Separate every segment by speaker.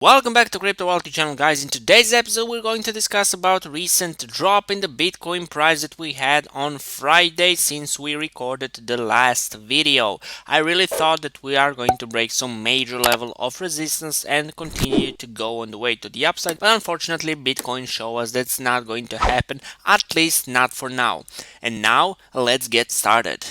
Speaker 1: Welcome back to Crypto Wallet channel, guys. In today's episode we're going to discuss about recent drop in the Bitcoin price that we had on Friday since we recorded the last video. I really thought that we are going to break some major level of resistance and continue to go on the way to the upside, but unfortunately Bitcoin shows us that's not going to happen, at least not for now. And now let's get started.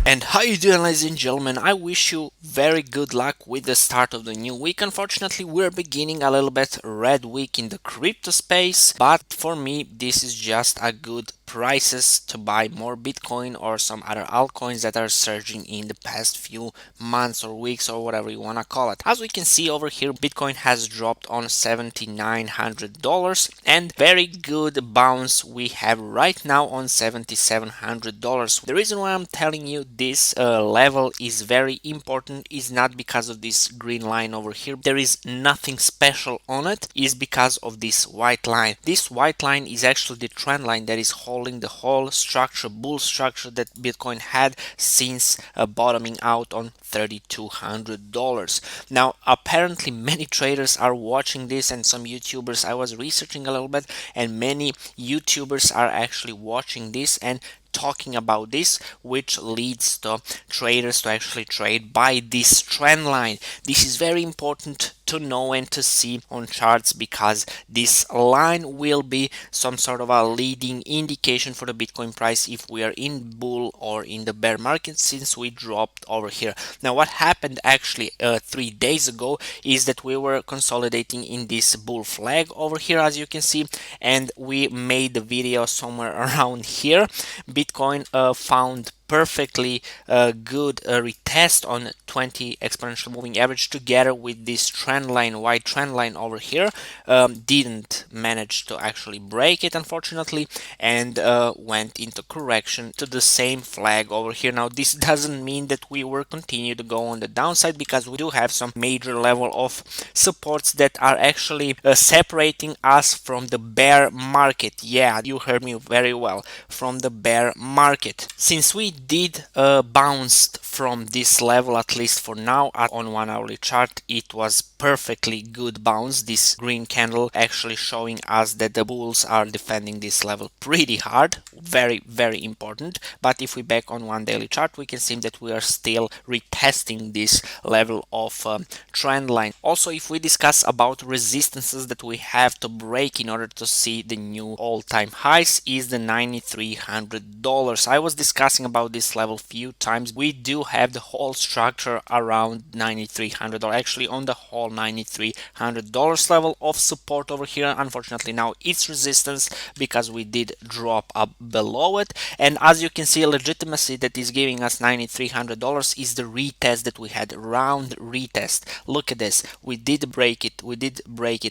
Speaker 1: And how you doing, ladies and gentlemen? I wish you very good luck with the start of the new week. Unfortunately, we're beginning a little bit red week in the crypto space, but for me, this is just a good prices to buy more Bitcoin or some other altcoins that are surging in the past few months or weeks or whatever you want to call it. As we can see over here, Bitcoin has dropped on $7,900 and very good bounce we have right now on $7,700. The reason why I'm telling you this level is very important is not because of this green line over here. There is nothing special on it, is because of this white line. This white line is actually the trend line that is holding the whole structure, bull structure that Bitcoin had since bottoming out on $3,200. Now apparently many traders are watching this, and some YouTubers, I was researching a little bit, and many YouTubers are actually watching this and talking about this, which leads to traders to actually trade by this trend line. This is very important to know and to see on charts, because this line will be some sort of a leading indication for the Bitcoin price if we are in bull or in the bear market, since we dropped over here. Now what happened actually 3 days ago is that we were consolidating in this bull flag over here, as you can see, and we made the video somewhere around here. Bitcoin found perfectly good retest on 20 exponential moving average together with this trend line, white trend line over here. Didn't manage to actually break it, unfortunately, and went into correction to the same flag over here. Now this doesn't mean that we will continue to go on the downside, because we do have some major level of supports that are actually separating us from the bear market. Yeah, you heard me very well, from the bear market. Since we did bounced from this level, at least for now, on 1 hourly chart, it was perfectly good bounce. This green candle actually showing us that the bulls are defending this level pretty hard, very important. But if we back on 1 daily chart, we can see that we are still retesting this level of trend line. Also, if we discuss about resistances that we have to break in order to see the new all-time highs, is the $9,300. I was discussing about this level few times. We do have the whole structure around $9,300, actually on the whole $9,300 level of support over here. Unfortunately now it's resistance, because we did drop up below it, and as you can see, legitimacy that is giving us $9,300 is the retest that we had, round retest. Look at this, we did break it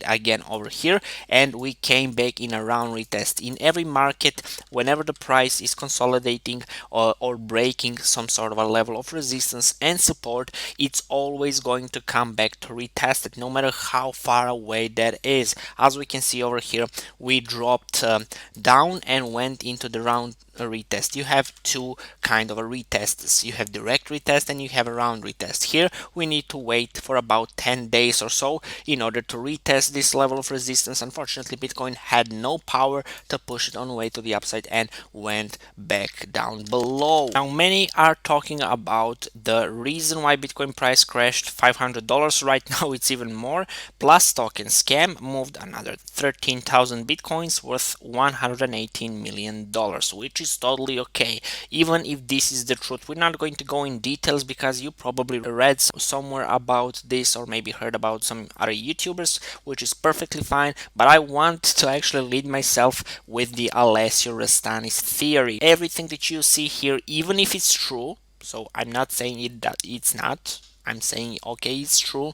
Speaker 1: again over here, and we came back in a round retest. In every market, whenever the price is consolidating or breaking some sort of a level of resistance and support, it's always going to come back to retest it, no matter how far away that is. As we can see over here, we dropped down and went into the round retest. You have two kind of a retests. You have direct retest and you have a round retest. Here we need to wait for about 10 days or so in order to retest this level of resistance. Unfortunately, Bitcoin had no power to push it on the way to the upside and went back down below. Now many are talking about the reason why Bitcoin price crashed $500. Right now it's even more. Plus token scam moved another 13,000 Bitcoins worth $118 million, which is totally okay. Even if this is the truth, we're not going to go in details, because you probably read somewhere about this or maybe heard about some other YouTubers, which is perfectly fine, but I want to actually lead myself with the Alessio Restanis theory. Everything that you see here, even if it's true, so I'm not saying it that it's not, I'm saying okay, it's true,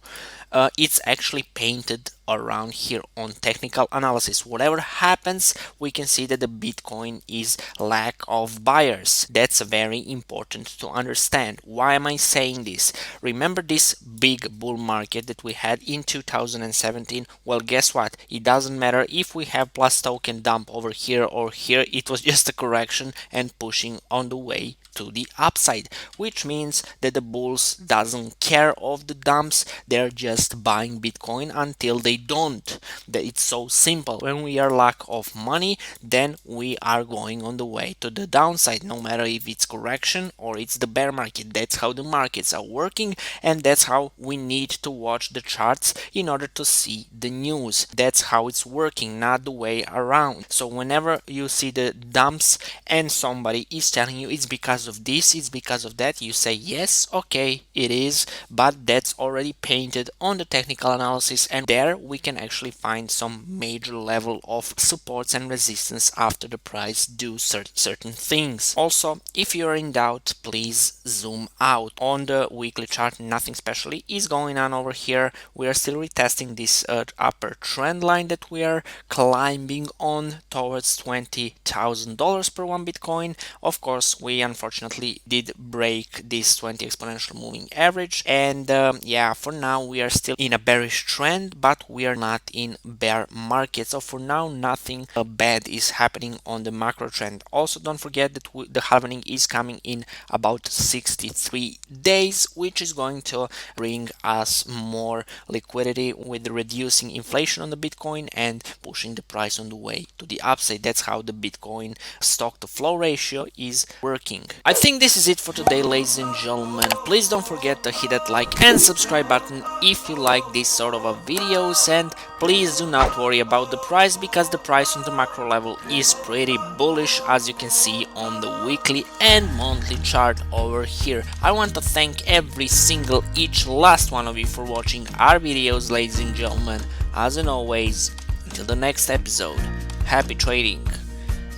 Speaker 1: it's actually painted around here on technical analysis. Whatever happens, we can see that the Bitcoin is lack of buyers. That's very important to understand. Why am I saying this? Remember this big bull market that we had in 2017? Well, guess what? It doesn't matter if we have plus token dump over here or here. It was just a correction and pushing on the way to the upside, which means that the bulls doesn't care of the dumps. They're just buying Bitcoin until they don't. It's so simple. When we are lack of money, then we are going on the way to the downside, no matter if it's correction or it's the bear market. That's how the markets are working, and that's how we need to watch the charts in order to see the news. That's how it's working, not the way around. So whenever you see the dumps and somebody is telling you it's because of this, it's because of that, you say yes, okay, it is, but that's already painted on the technical analysis, and there we can actually find some major level of supports and resistance after the price do certain things. Also, if you're in doubt, please zoom out. On the weekly chart, nothing specially is going on over here. We are still retesting this upper trend line that we are climbing on towards $20,000 per one Bitcoin. Of course, we unfortunately did break this 20 exponential moving average, and yeah, for now we are still in a bearish trend, but we are not in bear market. So for now, nothing bad is happening on the macro trend. Also, don't forget that the halvening is coming in about 63 days, which is going to bring us more liquidity with reducing inflation on the Bitcoin and pushing the price on the way to the upside. That's how the Bitcoin stock to flow ratio is working. I think this is it for today, ladies and gentlemen. Please don't forget to hit that like and subscribe button if you like this sort of videos, and please do not worry about the price, because the price on the macro level is pretty bullish, as you can see on the weekly and monthly chart over here. I want to thank every single each last one of you for watching our videos, ladies and gentlemen. As always, until the next episode, happy trading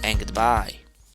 Speaker 1: and goodbye.